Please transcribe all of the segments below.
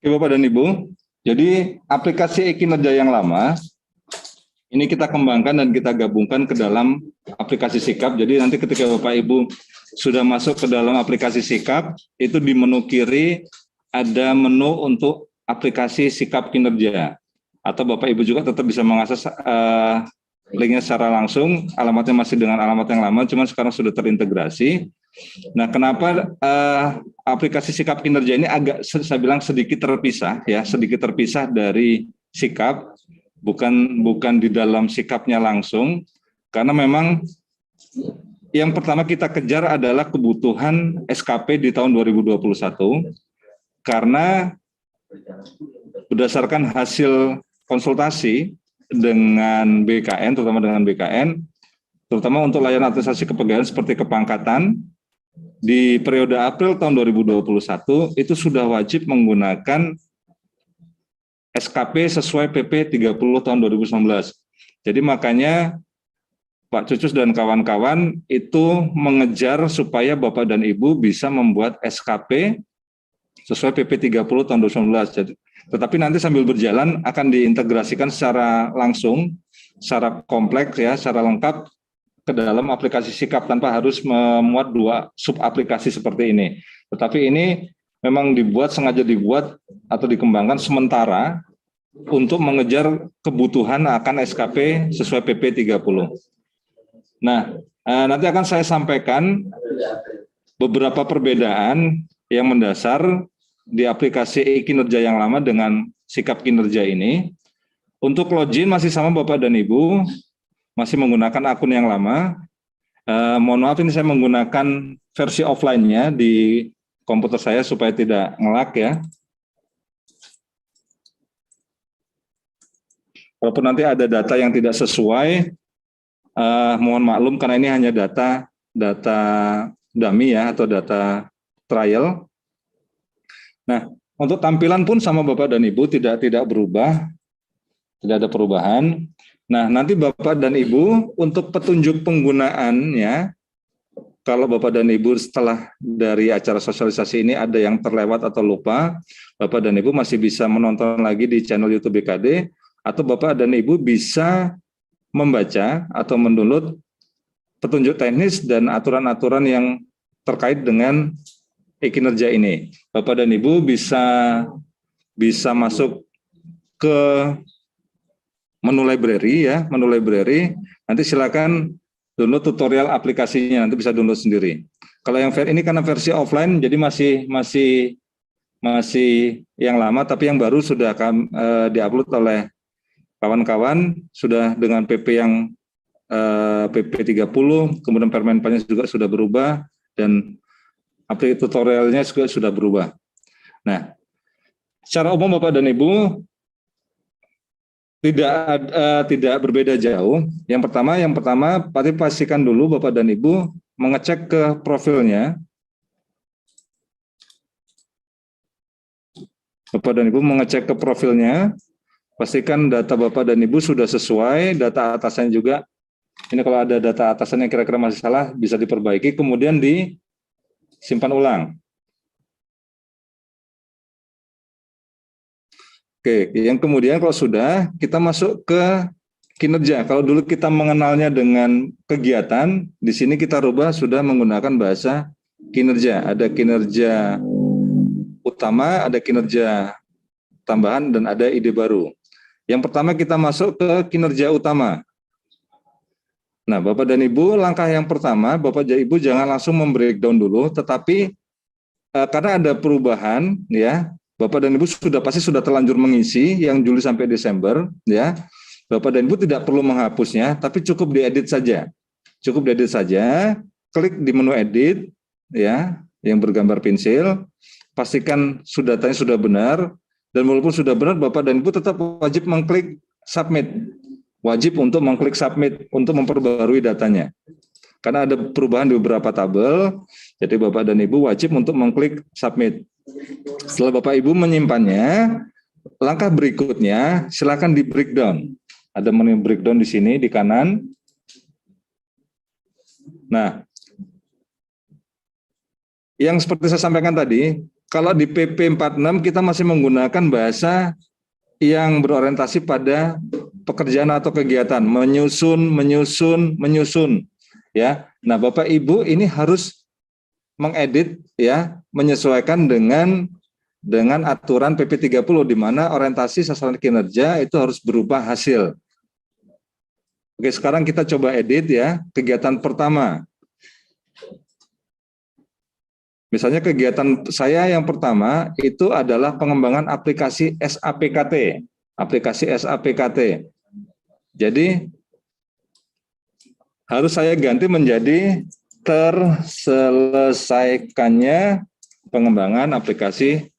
Oke Bapak dan Ibu, jadi aplikasi e-kinerja yang lama, ini kita kembangkan dan kita gabungkan ke dalam aplikasi Sikap. Jadi nanti ketika Bapak Ibu sudah masuk ke dalam aplikasi Sikap, itu di menu kiri ada menu untuk aplikasi Sikap Kinerja. Atau Bapak Ibu juga tetap bisa mengakses linknya secara langsung, alamatnya masih dengan alamat yang lama, cuman sekarang sudah terintegrasi. Nah, kenapa aplikasi Sikap Kinerja ini agak saya bilang sedikit terpisah ya, sedikit terpisah dari Sikap, bukan di dalam Sikapnya langsung, karena memang yang pertama kita kejar adalah kebutuhan SKP di tahun 2021, karena berdasarkan hasil konsultasi dengan BKN, terutama untuk layanan administrasi kepegawaian seperti kepangkatan, di periode April tahun 2021 itu sudah wajib menggunakan SKP sesuai PP 30 tahun 2019. Jadi makanya Pak Cucus dan kawan-kawan itu mengejar supaya Bapak dan Ibu bisa membuat SKP sesuai PP 30 tahun 2019. Jadi, tetapi nanti sambil berjalan akan diintegrasikan secara langsung, secara kompleks ya, secara lengkap ke dalam aplikasi Sikap tanpa harus memuat dua sub aplikasi seperti ini. Tetapi ini memang sengaja dibuat atau dikembangkan sementara untuk mengejar kebutuhan akan SKP sesuai PP 30. Nah, nanti akan saya sampaikan beberapa perbedaan yang mendasar di aplikasi e-kinerja yang lama dengan Sikap Kinerja ini. Untuk login masih sama Bapak dan Ibu, masih menggunakan akun yang lama. Mohon maaf ini saya menggunakan versi offline-nya di komputer saya supaya tidak nge-lag ya. Walaupun nanti ada data yang tidak sesuai, mohon maklum karena ini hanya data dummy ya, atau data trial. Nah, untuk tampilan pun sama Bapak dan Ibu tidak berubah, tidak ada perubahan. Nah, nanti Bapak dan Ibu untuk petunjuk penggunaannya, kalau Bapak dan Ibu setelah dari acara sosialisasi ini ada yang terlewat atau lupa, Bapak dan Ibu masih bisa menonton lagi di channel YouTube BKD, atau Bapak dan Ibu bisa membaca atau mendownload petunjuk teknis dan aturan-aturan yang terkait dengan e-kinerja ini. Bapak dan Ibu bisa masuk ke menu library ya, menu library. Nanti silakan download tutorial aplikasinya, nanti bisa download sendiri. Kalau yang ini karena versi offline, jadi masih yang lama, tapi yang baru sudah akan diupload oleh kawan-kawan, sudah dengan PP yang PP 30, kemudian Permenpannya juga sudah berubah, dan aplikasi tutorialnya juga sudah berubah. Nah, secara umum Bapak dan Ibu, tidak berbeda jauh. Yang pertama pasti pastikan dulu Bapak dan Ibu mengecek ke profilnya. Bapak dan Ibu mengecek ke profilnya, pastikan data Bapak dan Ibu sudah sesuai, data atasannya juga. Ini kalau ada data atasannya kira-kira masih salah, bisa diperbaiki, kemudian disimpan ulang. Oke, yang kemudian kalau sudah, kita masuk ke kinerja. Kalau dulu kita mengenalnya dengan kegiatan, di sini kita rubah sudah menggunakan bahasa kinerja. Ada kinerja utama, ada kinerja tambahan, dan ada ide baru. Yang pertama kita masuk ke kinerja utama. Nah, Bapak dan Ibu, langkah yang pertama, Bapak dan Ibu jangan langsung membreakdown dulu, tetapi karena ada perubahan, ya, Bapak dan Ibu pasti sudah terlanjur mengisi yang Juli sampai Desember, ya. Bapak dan Ibu tidak perlu menghapusnya, tapi cukup diedit saja. Cukup diedit saja, klik di menu edit, ya, yang bergambar pensil, pastikan datanya sudah benar, dan walaupun sudah benar, Bapak dan Ibu tetap wajib mengklik submit. Wajib untuk mengklik submit untuk memperbarui datanya. Karena ada perubahan di beberapa tabel, jadi Bapak dan Ibu wajib untuk mengklik submit. Setelah Bapak Ibu menyimpannya, langkah berikutnya silakan di breakdown. Ada menu breakdown di sini di kanan. Nah, yang seperti saya sampaikan tadi, Kalau di PP 46 kita masih menggunakan bahasa yang berorientasi pada pekerjaan atau kegiatan, menyusun, ya. Nah, Bapak Ibu ini harus mengedit, ya, menyesuaikan dengan aturan PP 30 di mana orientasi sasaran kinerja itu harus berupa hasil. Oke, sekarang kita coba edit, ya, kegiatan pertama. Misalnya kegiatan saya yang pertama itu adalah pengembangan aplikasi SAPKT. Aplikasi SAPKT. Jadi harus saya ganti menjadi terselesaikannya pengembangan aplikasi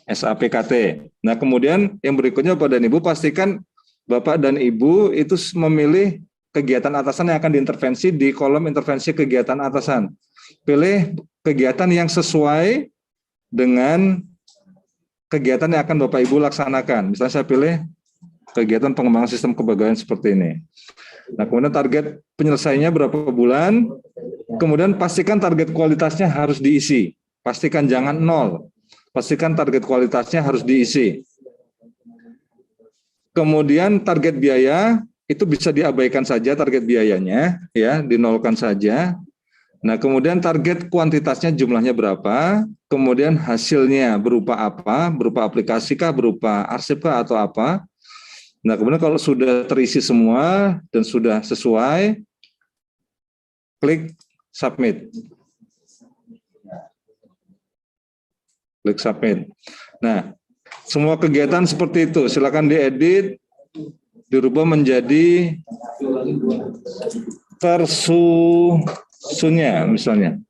SAPKT. Nah, kemudian yang berikutnya Bapak dan Ibu pastikan Bapak dan Ibu itu memilih kegiatan atasan yang akan diintervensi di kolom intervensi kegiatan atasan. Pilih kegiatan yang sesuai dengan kegiatan yang akan Bapak Ibu laksanakan. Misalnya saya pilih kegiatan pengembangan sistem kepegawaian seperti ini. Nah, kemudian target penyelesaiannya berapa bulan, kemudian pastikan target kualitasnya harus diisi. Pastikan jangan nol, pastikan target kualitasnya harus diisi. Kemudian target biaya, itu bisa diabaikan saja target biayanya, ya, dinolkan saja. Nah, kemudian target kuantitasnya jumlahnya berapa, kemudian hasilnya berupa apa, berupa aplikasi kah, berupa arsip kah, atau apa. Nah, kemudian kalau sudah terisi semua dan sudah sesuai, klik submit. Klik submit. Nah, semua kegiatan seperti itu, silakan diedit, dirubah menjadi tersusunnya, misalnya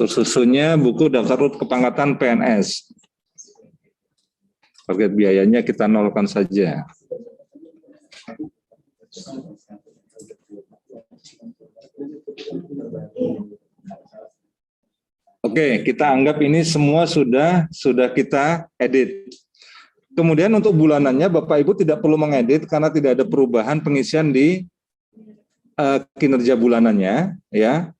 tersusunnya buku daftar urut kepangkatan PNS. Target biayanya kita nolkan saja. Oke, kita anggap ini semua sudah kita edit. Kemudian untuk bulanannya Bapak Ibu tidak perlu mengedit karena tidak ada perubahan pengisian di kinerja bulanannya, ya.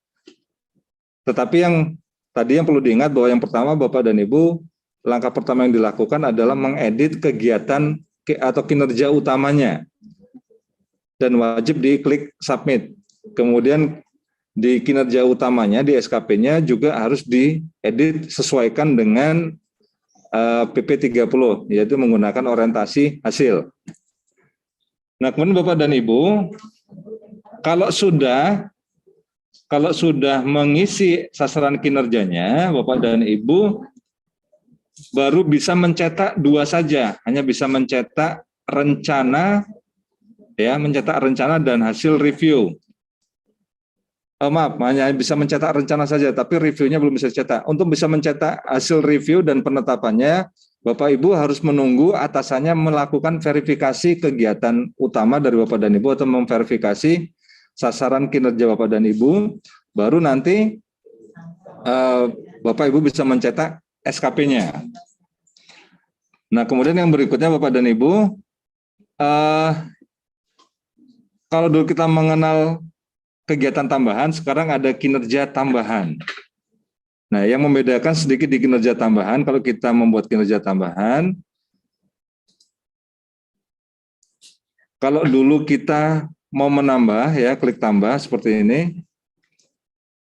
Tetapi yang tadi yang perlu diingat bahwa yang pertama Bapak dan Ibu, langkah pertama yang dilakukan adalah mengedit kegiatan atau kinerja utamanya dan wajib diklik submit. Kemudian di kinerja utamanya, di SKP-nya juga harus diedit sesuaikan dengan PP 30, yaitu menggunakan orientasi hasil. Nah, kemudian Bapak dan Ibu, kalau sudah mengisi sasaran kinerjanya, Bapak dan Ibu baru bisa mencetak 2 saja, hanya bisa mencetak rencana, ya, mencetak rencana dan hasil review. Maaf, hanya bisa mencetak rencana saja, tapi reviewnya belum bisa cetak. Untuk bisa mencetak hasil review dan penetapannya, Bapak Ibu harus menunggu atasannya melakukan verifikasi kegiatan utama dari Bapak dan Ibu atau memverifikasi sasaran kinerja Bapak dan Ibu, baru nanti Bapak Ibu bisa mencetak SKP-nya. Nah, kemudian yang berikutnya Bapak dan Ibu, kalau dulu kita mengenal kegiatan tambahan, sekarang ada kinerja tambahan. Nah, yang membedakan sedikit di kinerja tambahan, kalau kita membuat kinerja tambahan, kalau dulu kita mau menambah, ya, klik tambah seperti ini,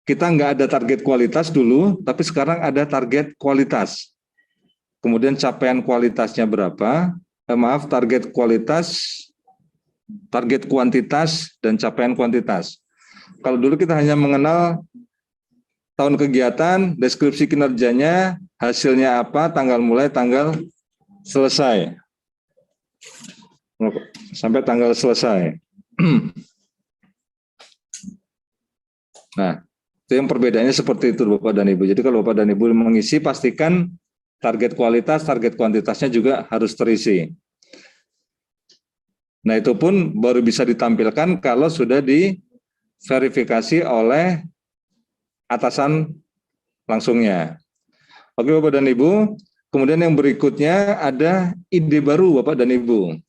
kita nggak ada target kualitas dulu, tapi sekarang ada target kualitas. Kemudian capaian kualitasnya berapa, target kualitas, target kuantitas, dan capaian kuantitas. Kalau dulu kita hanya mengenal tahun kegiatan, deskripsi kinerjanya, hasilnya apa, tanggal mulai, tanggal selesai. Sampai tanggal selesai. Nah, itu yang perbedaannya seperti itu Bapak dan Ibu. Jadi kalau Bapak dan Ibu mengisi, pastikan target kualitas, target kuantitasnya juga harus terisi. Nah, itu pun baru bisa ditampilkan kalau sudah diverifikasi oleh atasan langsungnya. Oke Bapak dan Ibu, kemudian yang berikutnya ada ide baru Bapak dan Ibu.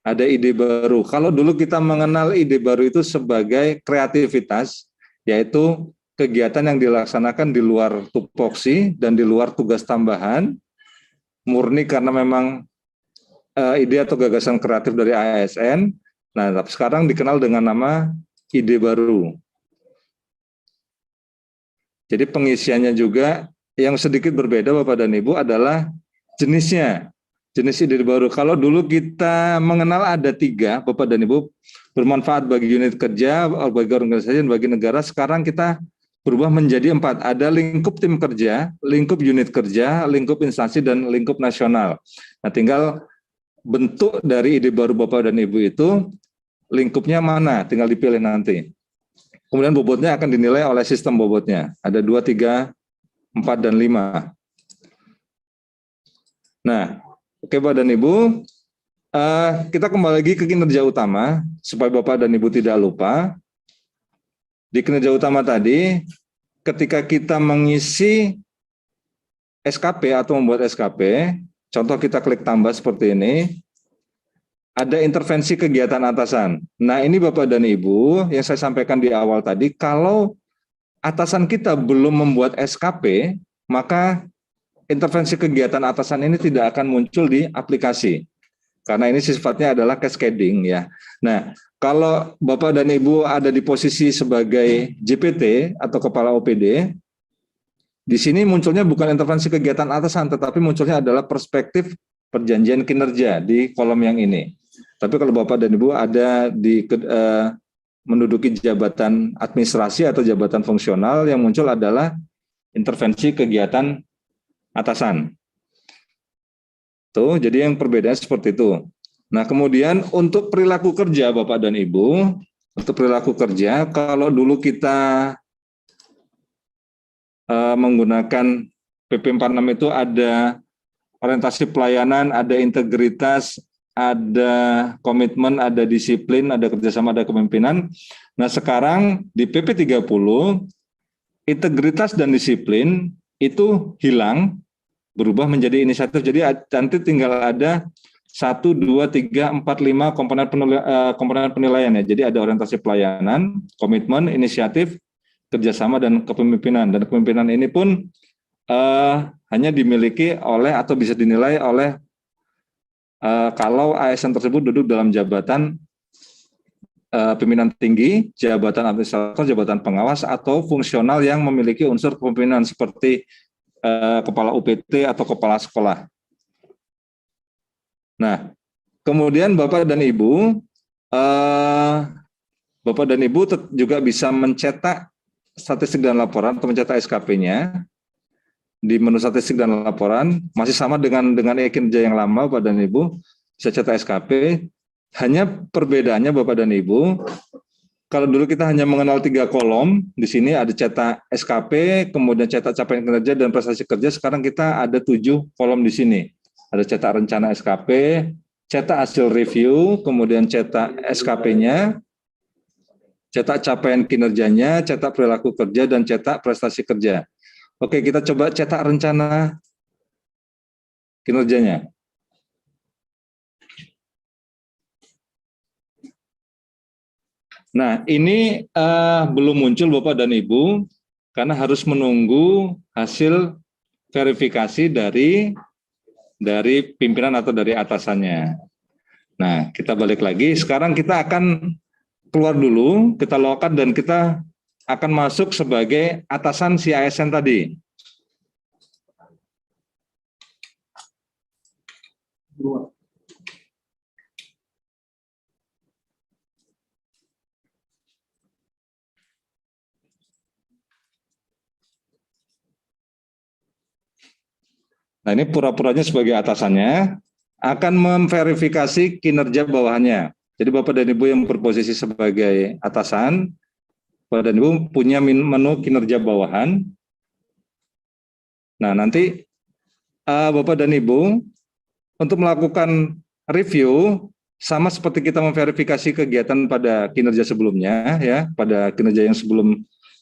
Ada ide baru. Kalau dulu kita mengenal ide baru itu sebagai kreativitas, yaitu kegiatan yang dilaksanakan di luar tupoksi dan di luar tugas tambahan, murni karena memang ide atau gagasan kreatif dari ASN. Nah, tapi sekarang dikenal dengan nama ide baru. Jadi pengisiannya juga yang sedikit berbeda Bapak dan Ibu adalah jenisnya. Jenis ide baru. Kalau dulu kita mengenal ada 3, Bapak dan Ibu, bermanfaat bagi unit kerja, bagi organisasi, dan bagi negara. Sekarang kita berubah menjadi 4. Ada lingkup tim kerja, lingkup unit kerja, lingkup instansi, dan lingkup nasional. Nah, tinggal bentuk dari ide baru Bapak dan Ibu itu, lingkupnya mana, tinggal dipilih nanti. Kemudian bobotnya akan dinilai oleh sistem bobotnya. Ada 2, 3, 4, dan 5. Nah, oke Bapak dan Ibu, kita kembali lagi ke kinerja utama, supaya Bapak dan Ibu tidak lupa. Di kinerja utama tadi, ketika kita mengisi SKP atau membuat SKP, contoh kita klik tambah seperti ini, ada intervensi kegiatan atasan. Nah ini Bapak dan Ibu, yang saya sampaikan di awal tadi, kalau atasan kita belum membuat SKP, maka intervensi kegiatan atasan ini tidak akan muncul di aplikasi. Karena ini sifatnya adalah cascading ya. Nah, kalau Bapak dan Ibu ada di posisi sebagai JPT atau kepala OPD, di sini munculnya bukan intervensi kegiatan atasan, tetapi munculnya adalah perspektif perjanjian kinerja di kolom yang ini. Tapi kalau Bapak dan Ibu ada di menduduki jabatan administrasi atau jabatan fungsional, yang muncul adalah intervensi kegiatan atasan. Tuh, jadi yang perbedaan seperti itu. Nah, kemudian untuk perilaku kerja Bapak dan Ibu, untuk perilaku kerja, kalau dulu kita menggunakan PP 46 itu ada orientasi pelayanan, ada integritas, ada komitmen, ada disiplin, ada kerjasama, ada kepemimpinan. Nah, sekarang di PP 30, integritas dan disiplin itu hilang, berubah menjadi inisiatif. Jadi nanti tinggal ada 1, 2, 3, 4, 5 komponen penilaian ya. Jadi ada orientasi pelayanan, komitmen, inisiatif, kerjasama, dan kepemimpinan. Dan kepemimpinan ini pun hanya dimiliki oleh atau bisa dinilai oleh kalau ASN tersebut duduk dalam jabatan pimpinan tinggi, jabatan administrator, jabatan pengawas, atau fungsional yang memiliki unsur kepemimpinan seperti kepala UPT atau kepala sekolah. Nah, kemudian Bapak dan Ibu juga bisa mencetak statistik dan laporan atau mencetak SKP-nya di menu statistik dan laporan, masih sama dengan kinerja yang lama Bapak dan Ibu, bisa cetak SKP. Hanya perbedaannya Bapak dan Ibu, kalau dulu kita hanya mengenal 3 kolom, di sini ada cetak SKP, kemudian cetak capaian kinerja dan prestasi kerja. Sekarang kita ada 7 kolom di sini. Ada cetak rencana SKP, cetak hasil review, kemudian cetak SKP-nya, cetak capaian kinerjanya, cetak perilaku kerja, dan cetak prestasi kerja. Oke, kita coba cetak rencana kinerjanya. Nah, ini belum muncul Bapak dan Ibu, karena harus menunggu hasil verifikasi dari pimpinan atau dari atasannya. Nah, kita balik lagi. Sekarang kita akan keluar dulu, kita logout dan kita akan masuk sebagai atasan si ASN tadi. Nah, ini pura-puranya sebagai atasannya akan memverifikasi kinerja bawahannya. Jadi Bapak dan Ibu yang berposisi sebagai atasan, Bapak dan Ibu punya menu kinerja bawahan. Nah, nanti Bapak dan Ibu untuk melakukan review sama seperti kita memverifikasi kegiatan pada kinerja sebelumnya ya, pada kinerja yang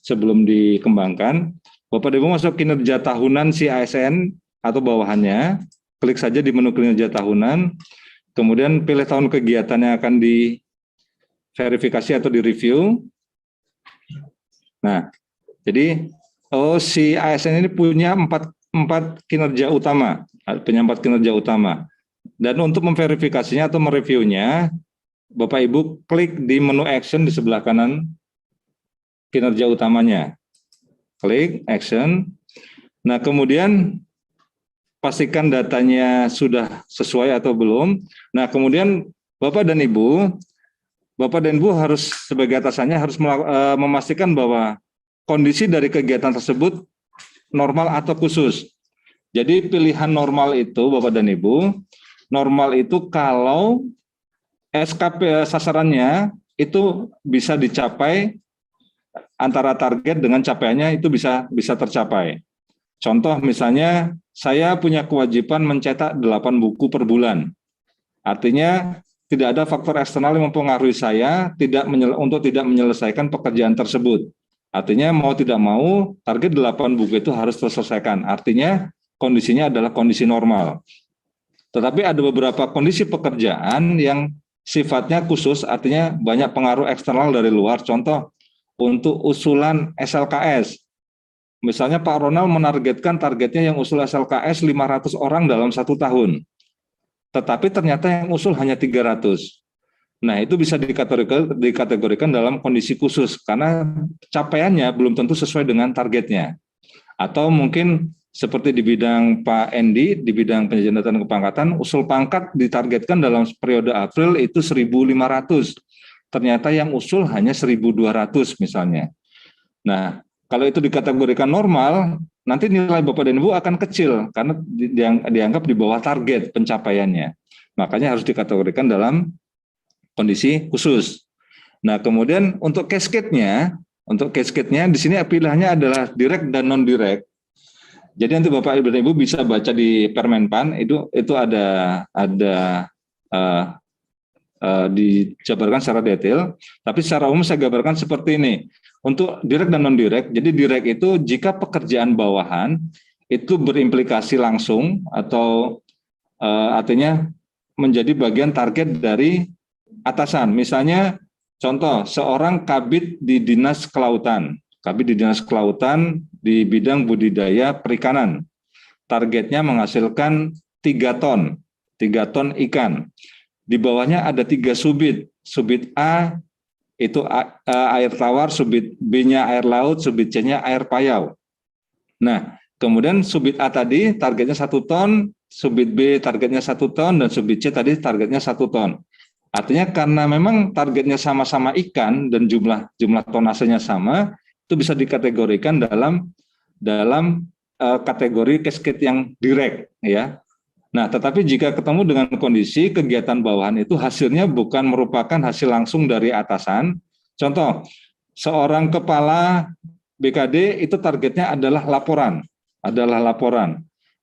sebelum dikembangkan. Bapak dan Ibu masuk kinerja tahunan si ASN atau bawahannya, klik saja di menu kinerja tahunan, kemudian pilih tahun kegiatan yang akan diverifikasi atau direview. Nah, Jadi si ASN ini punya empat kinerja utama, Dan untuk memverifikasinya atau mereviewnya, Bapak Ibu klik di menu action di sebelah kanan kinerja utamanya. Klik action. Nah, kemudian pastikan datanya sudah sesuai atau belum. Nah, kemudian Bapak dan Ibu harus sebagai atasannya harus memastikan bahwa kondisi dari kegiatan tersebut normal atau khusus. Jadi pilihan normal itu Bapak dan Ibu, normal itu kalau SKP sasarannya itu bisa dicapai antara target dengan capaiannya itu bisa tercapai. Contoh misalnya saya punya kewajiban mencetak 8 buku per bulan. Artinya tidak ada faktor eksternal yang mempengaruhi saya untuk tidak menyelesaikan pekerjaan tersebut. Artinya mau tidak mau target 8 buku itu harus terselesaikan. Artinya kondisinya adalah kondisi normal. Tetapi ada beberapa kondisi pekerjaan yang sifatnya khusus, artinya banyak pengaruh eksternal dari luar. Contoh, untuk usulan SLKS. Misalnya Pak Ronald menargetkan targetnya yang usul SLKS 500 orang dalam 1 tahun. Tetapi ternyata yang usul hanya 300. Nah, itu bisa dikategorikan dalam kondisi khusus karena capaiannya belum tentu sesuai dengan targetnya. Atau mungkin seperti di bidang Pak Endi, di bidang penjajahan dan kepangkatan, usul pangkat ditargetkan dalam periode April itu 1.500. Ternyata yang usul hanya 1.200 misalnya. Nah, kalau itu dikategorikan normal, nanti nilai Bapak dan Ibu akan kecil karena dianggap di bawah target pencapaiannya. Makanya harus dikategorikan dalam kondisi khusus. Nah, kemudian untuk cascade-nya di sini pilihannya adalah direct dan non direct. Jadi nanti Bapak dan Ibu bisa baca di Permenpan itu ada dijabarkan secara detail, tapi secara umum saya gambarkan seperti ini. Untuk direct dan non direct, jadi direct itu jika pekerjaan bawahan itu berimplikasi langsung atau artinya menjadi bagian target dari atasan. Misalnya contoh seorang kabid di Dinas Kelautan di bidang budidaya perikanan. Targetnya menghasilkan 3 ton ikan. Di bawahnya ada 3 subit. Subit A itu air tawar, subit B-nya air laut, subit C-nya air payau. Nah, kemudian subit A tadi targetnya 1 ton, subit B targetnya 1 ton, dan subit C tadi targetnya 1 ton. Artinya karena memang targetnya sama-sama ikan dan jumlah tonasenya sama, itu bisa dikategorikan dalam kategori cascade yang direct, ya. Nah, tetapi jika ketemu dengan kondisi kegiatan bawahan itu hasilnya bukan merupakan hasil langsung dari atasan. Contoh, seorang kepala BKD itu targetnya adalah laporan.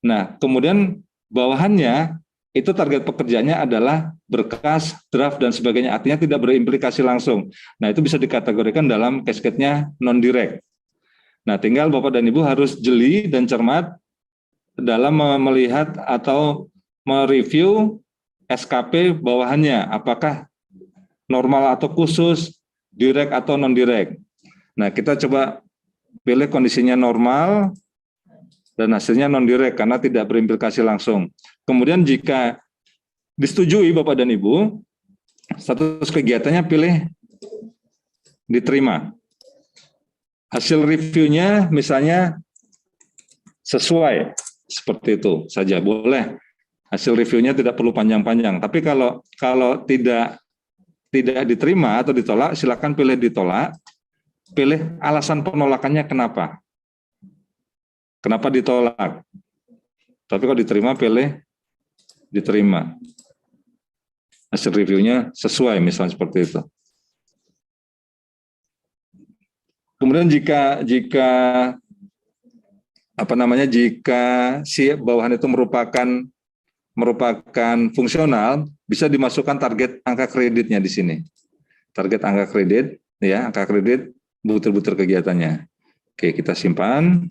Nah, kemudian bawahannya itu target pekerjaannya adalah berkas, draft, dan sebagainya. Artinya tidak berimplikasi langsung. Nah, itu bisa dikategorikan dalam cascade-nya non-direct. Nah, tinggal Bapak dan Ibu harus jeli dan cermat dalam melihat atau mereview SKP bawahannya, apakah normal atau khusus, direct atau non-direct. Nah, kita coba pilih kondisinya normal dan hasilnya non-direct karena tidak berimplikasi langsung. Kemudian jika disetujui Bapak dan Ibu, status kegiatannya pilih diterima. Hasil reviewnya misalnya sesuai, seperti itu saja boleh. Hasil reviewnya tidak perlu panjang-panjang. Tapi kalau tidak diterima atau ditolak, silakan pilih ditolak. Pilih alasan penolakannya kenapa. Kenapa ditolak? Tapi kalau diterima, pilih diterima. Hasil reviewnya sesuai, misalnya seperti itu. Kemudian jika si bawahan itu merupakan fungsional, bisa dimasukkan target angka kreditnya di sini. Target angka kredit, ya, angka kredit butir-butir kegiatannya. Oke, kita simpan.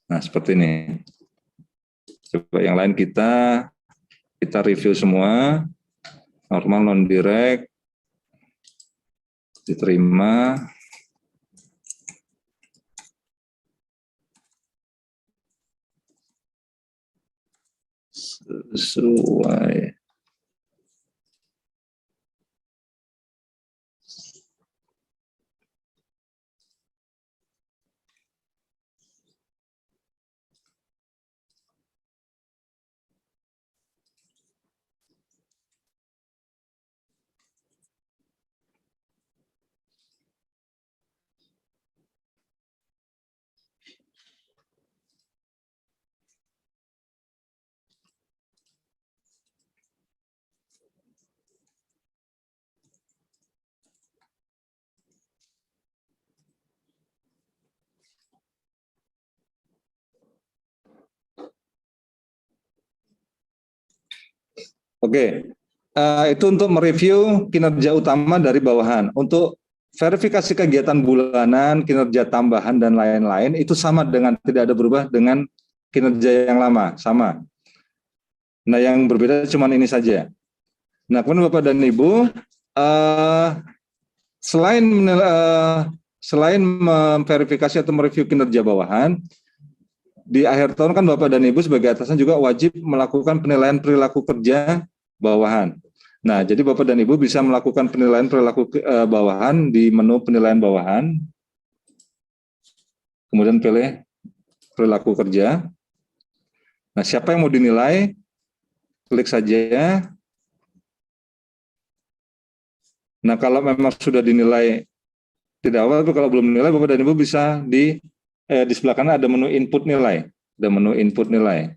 Nah, seperti ini. Coba yang lain kita review semua. Normal, non-direct. diterima. Sesuai. Oke, itu untuk mereview kinerja utama dari bawahan. Untuk verifikasi kegiatan bulanan, kinerja tambahan, dan lain-lain, itu sama dengan tidak ada berubah dengan kinerja yang lama, sama. Nah, yang berbeda cuma ini saja. Nah, kemudian Bapak dan Ibu, selain memverifikasi atau mereview kinerja bawahan, di akhir tahun kan Bapak dan Ibu sebagai atasan juga wajib melakukan penilaian perilaku kerja bawahan. Nah, jadi Bapak dan Ibu bisa melakukan penilaian perilaku bawahan di menu penilaian bawahan. Kemudian pilih perilaku kerja. Nah, siapa yang mau dinilai? Klik saja. Nah, kalau memang sudah dinilai tidak apa, tapi kalau belum dinilai, Bapak dan Ibu bisa di sebelah kanan ada menu input nilai. Ada menu input nilai.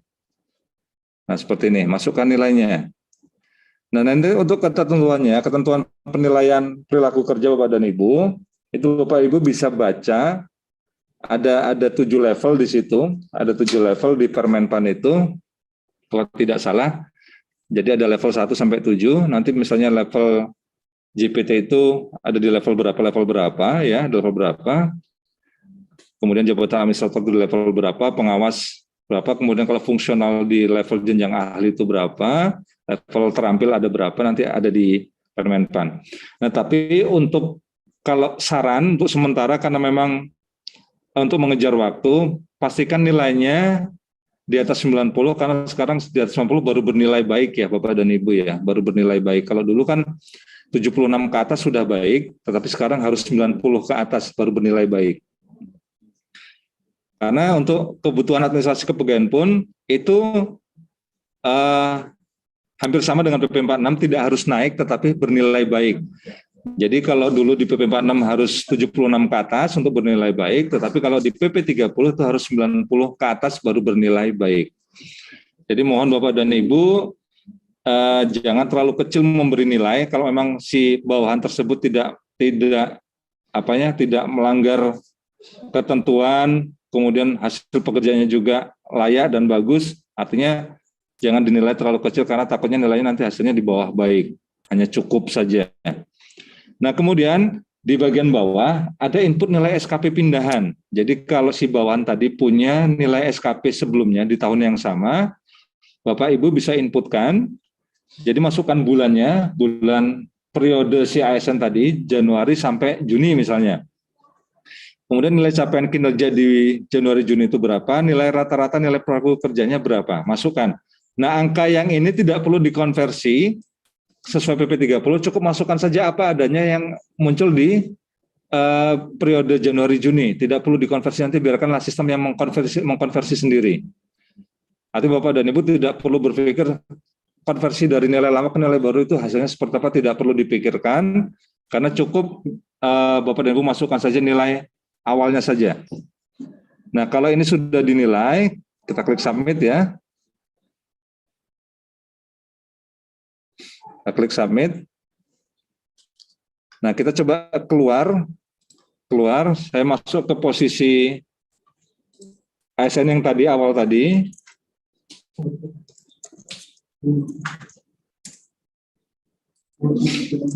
Nah, seperti ini, masukkan nilainya. Nah, nanti untuk ketentuannya, ketentuan penilaian perilaku kerja Bapak dan Ibu, itu Bapak Ibu bisa baca, ada 7 level di situ, ada 7 level di Permenpan itu, kalau tidak salah. Jadi ada level 1 sampai 7, nanti misalnya level GPT itu ada di level berapa, ya, level berapa. Kemudian jabatan administrator di level berapa, pengawas berapa, kemudian kalau fungsional di level jenjang ahli itu berapa, level terampil ada berapa, nanti ada di Permenpan. Nah, tapi untuk kalau saran untuk sementara karena memang untuk mengejar waktu, pastikan nilainya di atas 90, karena sekarang di atas 90 baru bernilai baik ya Bapak dan Ibu ya, baru bernilai baik. Kalau dulu kan 76 ke atas sudah baik, tetapi sekarang harus 90 ke atas baru bernilai baik. Karena untuk kebutuhan administrasi kepegawaian pun itu hampir sama dengan PP 46, tidak harus naik tetapi bernilai baik. Jadi kalau dulu di PP 46 harus 76 ke atas untuk bernilai baik, tetapi kalau di PP 30 itu harus 90 ke atas baru bernilai baik. Jadi mohon Bapak dan Ibu jangan terlalu kecil memberi nilai kalau memang si bawahan tersebut tidak melanggar ketentuan, kemudian hasil pekerjaannya juga layak dan bagus, artinya jangan dinilai terlalu kecil karena takutnya nilainya nanti hasilnya di bawah baik, hanya cukup saja. Nah, kemudian di bagian bawah ada input nilai SKP pindahan. Jadi kalau si bawahan tadi punya nilai SKP sebelumnya di tahun yang sama, Bapak Ibu bisa inputkan. Jadi masukkan bulannya, bulan periode si ASN tadi, Januari sampai Juni misalnya. Kemudian nilai capaian kinerja di Januari-Juni itu berapa, nilai rata-rata nilai perilaku kerjanya berapa, masukkan. Nah, angka yang ini tidak perlu dikonversi sesuai PP 30, cukup masukkan saja apa adanya yang muncul di periode Januari-Juni, tidak perlu dikonversi, nanti biarkanlah sistem yang mengkonversi sendiri. Artinya Bapak dan Ibu tidak perlu berpikir konversi dari nilai lama ke nilai baru itu hasilnya seperti apa, tidak perlu dipikirkan, karena cukup Bapak dan Ibu masukkan saja nilai awalnya saja. Nah, kalau ini sudah dinilai, kita klik submit ya. Kita klik submit. Nah, kita coba keluar. Saya masuk ke posisi ASN yang tadi, awal tadi.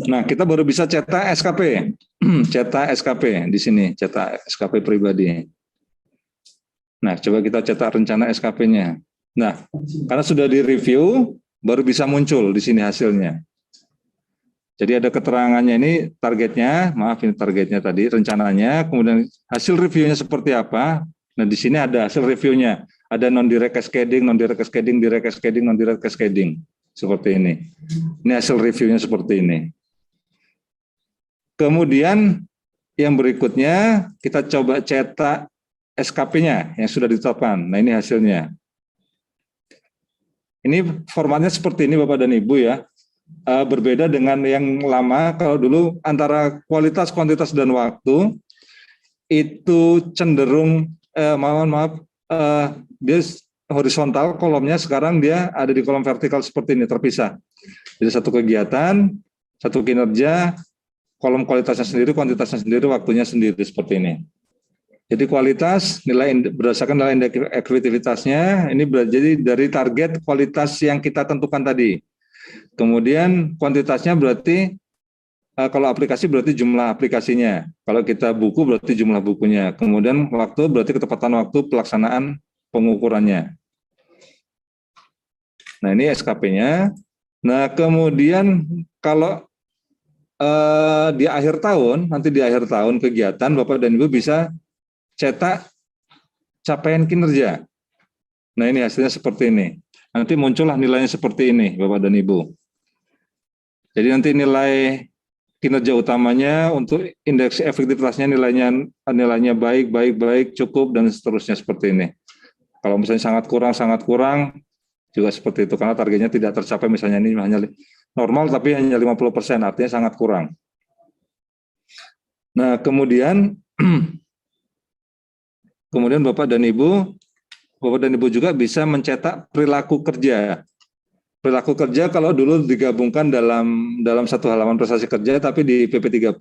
Nah, kita baru bisa cetak SKP. Cetak SKP di sini, cetak SKP pribadi. Nah, coba kita cetak rencana SKP-nya. Nah, karena sudah direview, baru bisa muncul di sini hasilnya. Jadi ada keterangannya ini targetnya, maaf ini targetnya tadi, rencananya, kemudian hasil reviewnya seperti apa. Nah di sini ada hasil reviewnya, ada non-direct cascading, non-direct cascading, direct cascading, non-direct cascading, seperti ini. Ini hasil reviewnya seperti ini. Kemudian yang berikutnya kita coba cetak SKP-nya yang sudah ditetapkan. Nah ini hasilnya. Ini formatnya seperti ini Bapak dan Ibu ya. Berbeda dengan yang lama. Kalau dulu antara kualitas, kuantitas, dan waktu itu cenderung dia horizontal kolomnya, sekarang dia ada di kolom vertikal seperti ini, terpisah. Jadi satu kegiatan, satu kinerja, kolom kualitasnya sendiri, kuantitasnya sendiri, waktunya sendiri seperti ini. Jadi kualitas berdasarkan nilai indeks efektivitasnya ini jadi dari target kualitas yang kita tentukan tadi. Kemudian kuantitasnya berarti kalau aplikasi berarti jumlah aplikasinya. Kalau kita buku berarti jumlah bukunya. Kemudian waktu berarti ketepatan waktu pelaksanaan pengukurannya. Nah ini SKP-nya. Nah kemudian kalau di akhir tahun, nanti di akhir tahun kegiatan Bapak dan Ibu bisa cetak capaian kinerja. Nah ini hasilnya seperti ini. Nanti muncullah nilainya seperti ini Bapak dan Ibu. Jadi nanti nilai kinerja utamanya untuk indeks efektivitasnya nilainya baik, cukup, dan seterusnya seperti ini. Kalau misalnya sangat kurang juga seperti itu karena targetnya tidak tercapai, misalnya ini hanya normal tapi hanya 50%, artinya sangat kurang. Nah, kemudian Bapak dan Ibu juga bisa mencetak perilaku kerja. Perilaku kerja kalau dulu digabungkan dalam satu halaman prestasi kerja, tapi di PP 30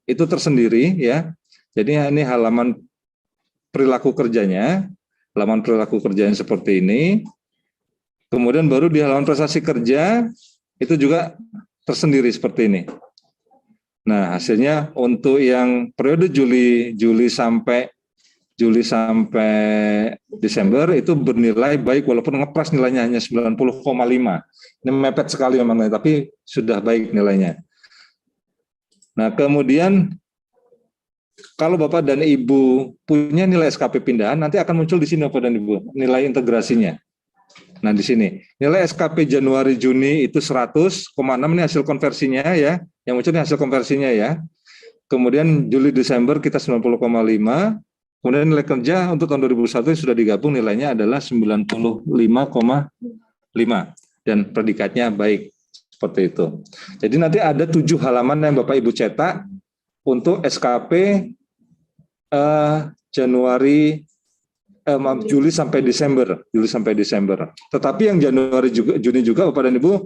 itu tersendiri ya. Jadi ini halaman perilaku kerjanya seperti ini. Kemudian baru di halaman prestasi kerja itu juga tersendiri seperti ini. Nah, hasilnya untuk yang periode Juli sampai Desember itu bernilai baik walaupun ngepres nilainya hanya 90,5. Ini mepet sekali memang, tapi sudah baik nilainya. Nah, kemudian kalau Bapak dan Ibu punya nilai SKP pindahan, nanti akan muncul di sini Bapak dan Ibu, nilai integrasinya. Nah, di sini nilai SKP Januari Juni itu 100,6, ini hasil konversinya ya. Yang muncul ini hasil konversinya ya. Kemudian Juli Desember kita 90,5. Kemudian nilai kerja untuk tahun 2001 sudah digabung nilainya adalah 95,5 dan predikatnya baik seperti itu. Jadi nanti ada 7 halaman yang Bapak Ibu cetak untuk SKP Juli sampai Desember. Tetapi yang Januari Juni juga Bapak dan Ibu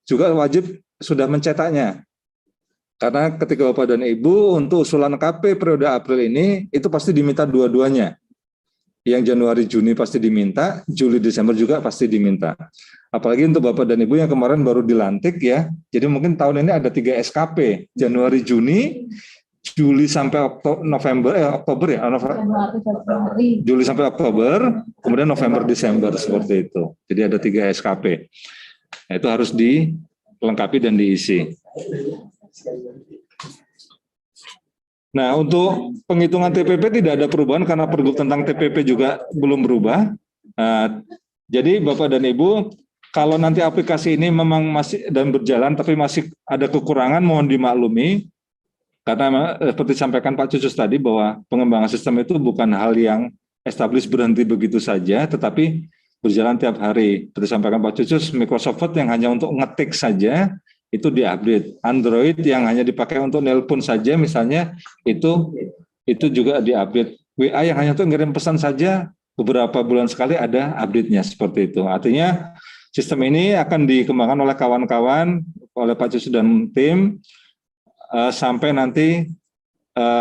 juga wajib sudah mencetaknya. Karena ketika Bapak dan Ibu untuk usulan KP periode April ini, itu pasti diminta dua-duanya. Yang Januari, Juni pasti diminta, Juli, Desember juga pasti diminta. Apalagi untuk Bapak dan Ibu yang kemarin baru dilantik ya, jadi mungkin tahun ini ada 3 SKP, Januari, Juni, Juli sampai Oktober ya, Juli sampai Oktober, kemudian November, Desember, seperti itu. Jadi ada 3 SKP. Nah, itu harus dilengkapi dan diisi. Nah, untuk penghitungan TPP tidak ada perubahan karena pergub tentang TPP juga belum berubah. Jadi Bapak dan Ibu, kalau nanti aplikasi ini memang masih dan berjalan tapi masih ada kekurangan, mohon dimaklumi. Karena seperti disampaikan Pak Cucus tadi bahwa pengembangan sistem itu bukan hal yang established berhenti begitu saja, tetapi berjalan tiap hari. Seperti disampaikan Pak Cucus, Microsoft Word yang hanya untuk ngetik saja, itu diupdate. Android yang hanya dipakai untuk nelpon saja misalnya itu juga diupdate. WA yang hanya untuk ngirim pesan saja beberapa bulan sekali ada update-nya seperti itu. Artinya sistem ini akan dikembangkan oleh kawan-kawan, oleh Pak Cucu dan tim sampai nanti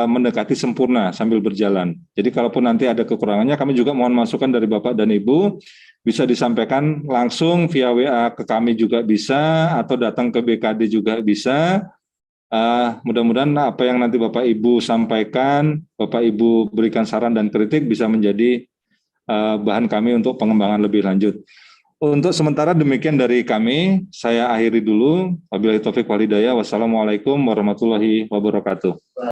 mendekati sempurna sambil berjalan. Jadi kalaupun nanti ada kekurangannya, kami juga mohon masukan dari Bapak dan Ibu, bisa disampaikan langsung via WA ke kami juga bisa, atau datang ke BKD juga bisa. Mudah-mudahan apa yang nanti Bapak Ibu sampaikan, Bapak Ibu berikan saran dan kritik bisa menjadi bahan kami untuk pengembangan lebih lanjut. Untuk sementara demikian dari kami, saya akhiri dulu. Wabillahi taufiq wal hidayah. Wassalamualaikum warahmatullahi wabarakatuh.